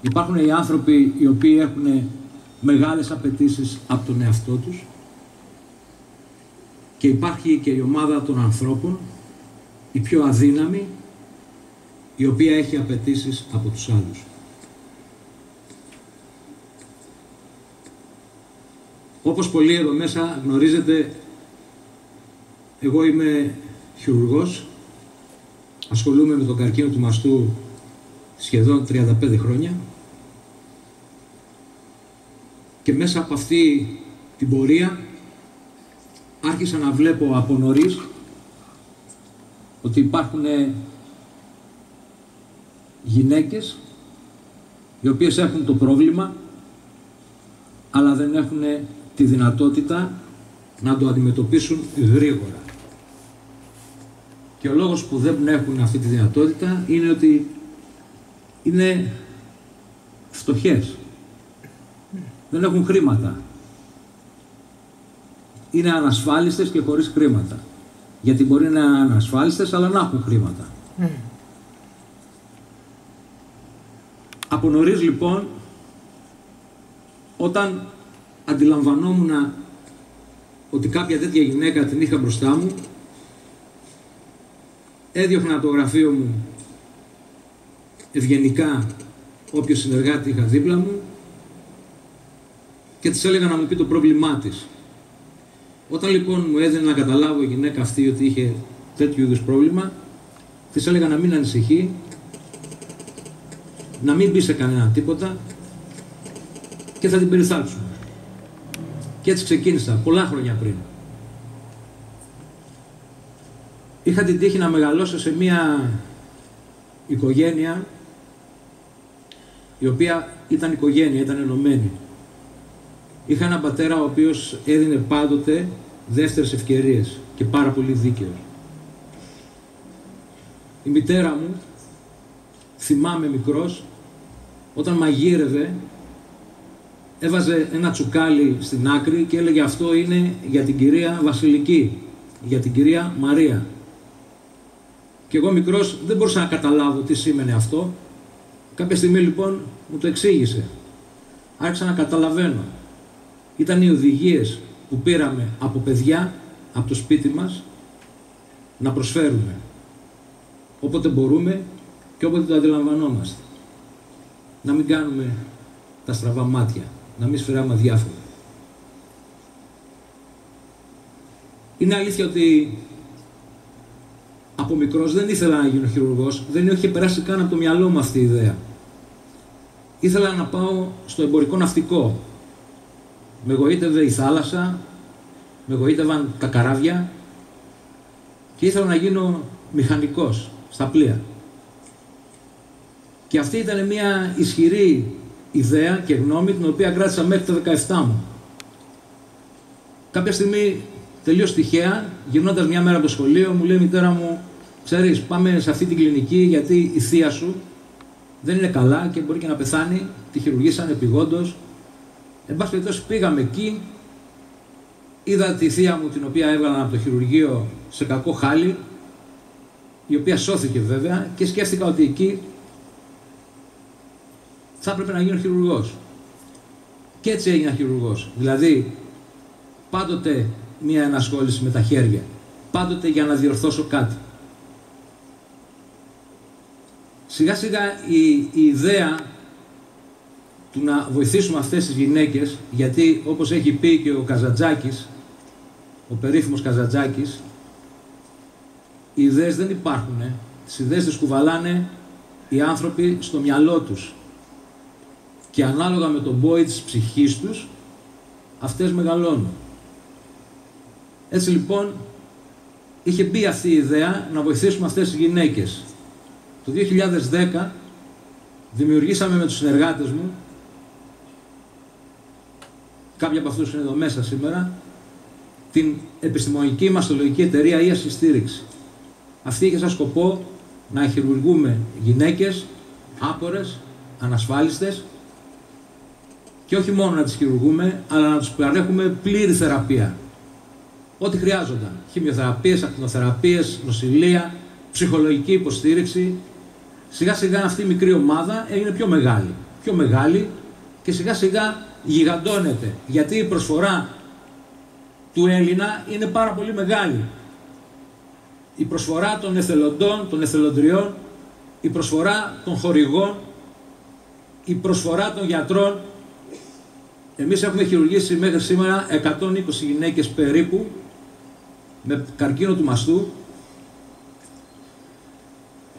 Υπάρχουν οι άνθρωποι οι οποίοι έχουν μεγάλες απαιτήσεις από τον εαυτό τους και υπάρχει και η ομάδα των ανθρώπων, η πιο αδύναμη, η οποία έχει απαιτήσεις από τους άλλους. Όπως πολλοί εδώ μέσα γνωρίζετε, εγώ είμαι χειρουργός, ασχολούμαι με τον καρκίνο του μαστού σχεδόν 35 χρόνια και μέσα από αυτή την πορεία άρχισα να βλέπω από νωρίς ότι υπάρχουν γυναίκες οι οποίες έχουν το πρόβλημα αλλά δεν έχουν τη δυνατότητα να το αντιμετωπίσουν γρήγορα. Και ο λόγος που δεν έχουν αυτή τη δυνατότητα είναι ότι είναι φτωχές. Δεν έχουν χρήματα. Είναι ανασφάλιστες και χωρίς χρήματα. Γιατί μπορεί να είναι ανασφάλιστες αλλά να έχουν χρήματα. Από νωρίς λοιπόν, όταν αντιλαμβανόμουν ότι κάποια τέτοια γυναίκα την είχα μπροστά μου, έδιωχνα το γραφείο μου ευγενικά όποιο συνεργάτη είχα δίπλα μου και της έλεγα να μου πει το πρόβλημά της. Όταν λοιπόν μου έδινε να καταλάβω η γυναίκα αυτή ότι είχε τέτοιου είδους πρόβλημα, της έλεγα να μην ανησυχεί, να μην μπει σε κανένα τίποτα και θα την περιθάλψουμε. Και έτσι ξεκίνησα πολλά χρόνια πριν. Είχα την τύχη να μεγαλώσω σε μια οικογένεια η οποία ήταν οικογένεια, ήταν ενωμένη. Είχα έναν πατέρα ο οποίος έδινε πάντοτε δεύτερες ευκαιρίες και πάρα πολύ δίκαιος. Η μητέρα μου, θυμάμαι μικρός, όταν μαγείρευε, έβαζε ένα τσουκάλι στην άκρη και έλεγε αυτό είναι για την κυρία Βασιλική, για την κυρία Μαρία. Και εγώ μικρός δεν μπορούσα να καταλάβω τι σήμαινε αυτό. Κάποια στιγμή λοιπόν μου το εξήγησε. Άρχισα να καταλαβαίνω. Ήταν οι οδηγίες που πήραμε από παιδιά, από το σπίτι μας, να προσφέρουμε. Όποτε μπορούμε και όποτε το αντιλαμβανόμαστε. Να μην κάνουμε τα στραβά μάτια, να μην σφυράμε αδιάφορα. Είναι αλήθεια ότι από μικρός δεν ήθελα να γίνω χειρουργός, δεν είχε περάσει καν από το μυαλό μου αυτή η ιδέα. Ήθελα να πάω στο εμπορικό ναυτικό. Με εγωίτευε η θάλασσα, με εγωίτευαν τα καράβια και ήθελα να γίνω μηχανικός στα πλοία. Και αυτή ήταν μια ισχυρή ιδέα και γνώμη την οποία κράτησα μέχρι τα 17 μου. Κάποια στιγμή, τελείως τυχαία, γυρνώντας μια μέρα από το σχολείο, μου λέει η μητέρα μου, ξέρεις, πάμε σε αυτή την κλινική γιατί η θεία σου δεν είναι καλά και μπορεί και να πεθάνει, τη χειρουργήσανε επειγόντως. Εν πάση περιπτώσει πήγαμε εκεί, είδα τη θεία μου την οποία έβγαλαν από το χειρουργείο σε κακό χάλι, η οποία σώθηκε βέβαια και σκέφτηκα ότι εκεί θα έπρεπε να γίνω χειρουργός. Και έτσι έγινα χειρουργός. Δηλαδή, πάντοτε μία ενασχόληση με τα χέρια. Πάντοτε για να διορθώσω κάτι. Σιγά σιγά η ιδέα του να βοηθήσουμε αυτές τις γυναίκες, γιατί όπως έχει πει και ο Καζαντζάκης, ο περίφημος Καζαντζάκης, οι ιδέες δεν υπάρχουν. Τις ιδέες τις κουβαλάνε οι άνθρωποι στο μυαλό τους. Και ανάλογα με τον πόη της ψυχής τους, αυτές μεγαλώνουν. Έτσι λοιπόν, είχε μπει αυτή η ιδέα να βοηθήσουμε αυτές τις γυναίκες. Το 2010 δημιουργήσαμε με τους συνεργάτες μου, κάποιοι από αυτούς είναι εδώ μέσα σήμερα, την επιστημονική μαστολογική εταιρεία Ίαση Στήριξη. Αυτή είχε σαν σκοπό να χειρουργούμε γυναίκες άπορες, ανασφάλιστες και όχι μόνο να τις χειρουργούμε, αλλά να τους παρέχουμε πλήρη θεραπεία. Ό,τι χρειάζονταν. Χημειοθεραπείες, ακτινοθεραπείες, νοσηλεία, ψυχολογική υποστήριξη. Σιγά σιγά αυτή η μικρή ομάδα έγινε πιο μεγάλη, πιο μεγάλη και σιγά σιγά γιγαντώνεται. Γιατί η προσφορά του Έλληνα είναι πάρα πολύ μεγάλη. Η προσφορά των εθελοντών, των εθελοντριών, η προσφορά των χορηγών, η προσφορά των γιατρών. Εμείς έχουμε χειρουργήσει μέχρι σήμερα 120 γυναίκες περίπου με καρκίνο του μαστού.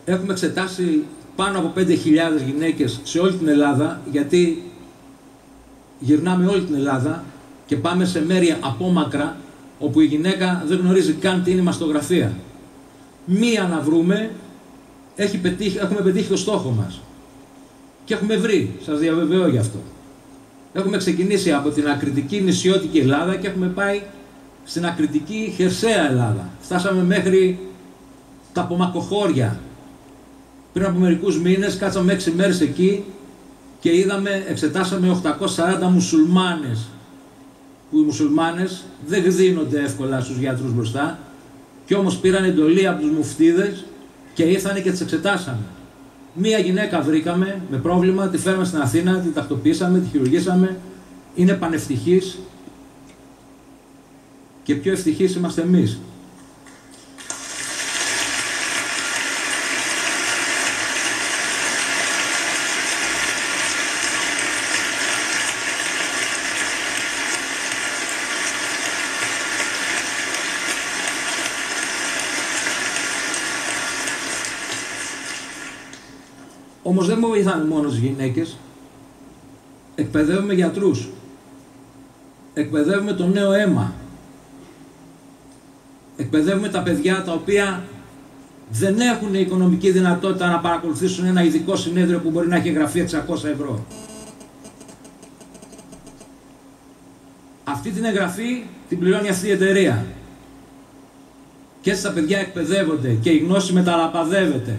Έχουμε εξετάσει πάνω από 5.000 γυναίκες σε όλη την Ελλάδα, γιατί γυρνάμε όλη την Ελλάδα και πάμε σε μέρη απόμακρα όπου η γυναίκα δεν γνωρίζει καν τι είναι η μαστογραφία. Μία να βρούμε, έχουμε πετύχει το στόχο μας. Και έχουμε βρει, σας διαβεβαιώ γι' αυτό. Έχουμε ξεκινήσει από την ακριτική νησιώτικη Ελλάδα και έχουμε πάει στην ακριτική χερσαία Ελλάδα. Φτάσαμε μέχρι τα απομακοχώρια. Πριν από μερικούς μήνες κάτσαμε 6 μέρες εκεί και εξετάσαμε 840 μουσουλμάνες. Που οι μουσουλμάνες δεν γδίνονται εύκολα στους γιατρούς μπροστά, και όμως πήραν εντολή από τους μουφτίδες και ήρθανε και τις εξετάσαμε. Μία γυναίκα βρήκαμε με πρόβλημα, τη φέραμε στην Αθήνα, τη τακτοποιήσαμε, τη χειρουργήσαμε. Είναι πανευτυχής και πιο ευτυχείς είμαστε εμείς. Όμως δεν βοηθάμε μόνο τις γυναίκες, εκπαιδεύουμε γιατρούς, εκπαιδεύουμε το νέο αίμα, εκπαιδεύουμε τα παιδιά τα οποία δεν έχουν οικονομική δυνατότητα να παρακολουθήσουν ένα ειδικό συνέδριο που μπορεί να έχει εγγραφεί 600 ευρώ. Αυτή την εγγραφή την πληρώνει αυτή η εταιρεία. Και έτσι τα παιδιά εκπαιδεύονται και η γνώση μεταλαπαδεύεται.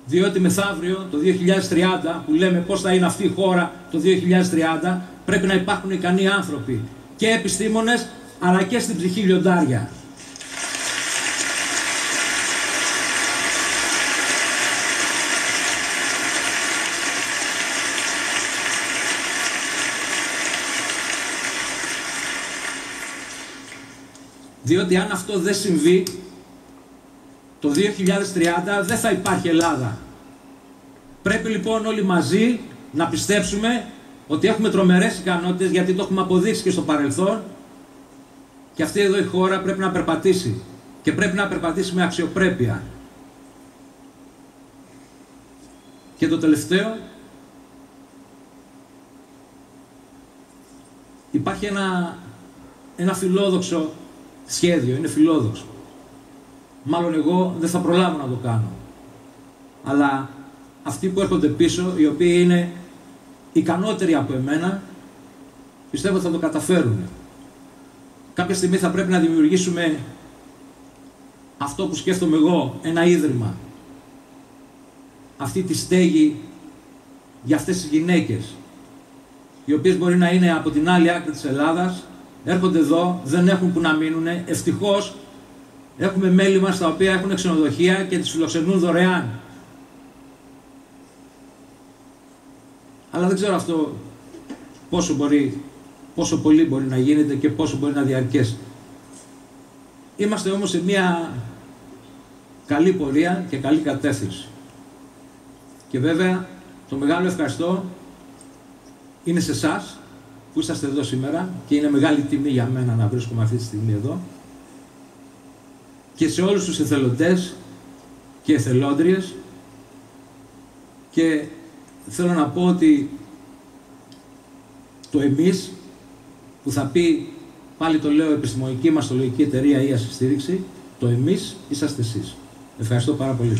Διότι μεθαύριο, το 2030, που λέμε πώς θα είναι αυτή η χώρα το 2030, πρέπει να υπάρχουν ικανοί άνθρωποι και επιστήμονες, αλλά και στην ψυχή λιοντάρια. Διότι αν αυτό δεν συμβεί, το 2030 δεν θα υπάρχει Ελλάδα. Πρέπει λοιπόν όλοι μαζί να πιστέψουμε ότι έχουμε τρομερές ικανότητες, γιατί το έχουμε αποδείξει και στο παρελθόν, και αυτή εδώ η χώρα πρέπει να περπατήσει και πρέπει να περπατήσει με αξιοπρέπεια. Και το τελευταίο, υπάρχει ένα φιλόδοξο σχέδιο, είναι φιλόδοξο. Μάλλον εγώ δεν θα προλάβω να το κάνω. Αλλά αυτοί που έρχονται πίσω, οι οποίοι είναι ικανότεροι από εμένα, πιστεύω ότι θα το καταφέρουν. Κάποια στιγμή θα πρέπει να δημιουργήσουμε αυτό που σκέφτομαι εγώ, ένα ίδρυμα. Αυτή τη στέγη για αυτές τις γυναίκες, οι οποίες μπορεί να είναι από την άλλη άκρη της Ελλάδας, έρχονται εδώ, δεν έχουν που να μείνουν. Ευτυχώς έχουμε μέλη μας τα οποία έχουν ξενοδοχεία και τις φιλοξενούν δωρεάν. Αλλά δεν ξέρω αυτό πόσο πολύ μπορεί να γίνεται και πόσο μπορεί να διαρκέσει. Είμαστε όμως σε μια καλή πορεία και καλή κατεύθυνση. Και βέβαια το μεγάλο ευχαριστώ είναι σε εσάς που είσαστε εδώ σήμερα, και είναι μεγάλη τιμή για μένα να βρίσκομαι αυτή τη στιγμή εδώ, και σε όλους τους εθελοντές και εθελόντριες. Και θέλω να πω ότι το εμείς, που θα πει, πάλι το λέω, επιστημονική μαστολογική εταιρεία ή ασυστήριξη, το εμείς είσαστε εσείς. Ευχαριστώ πάρα πολύ.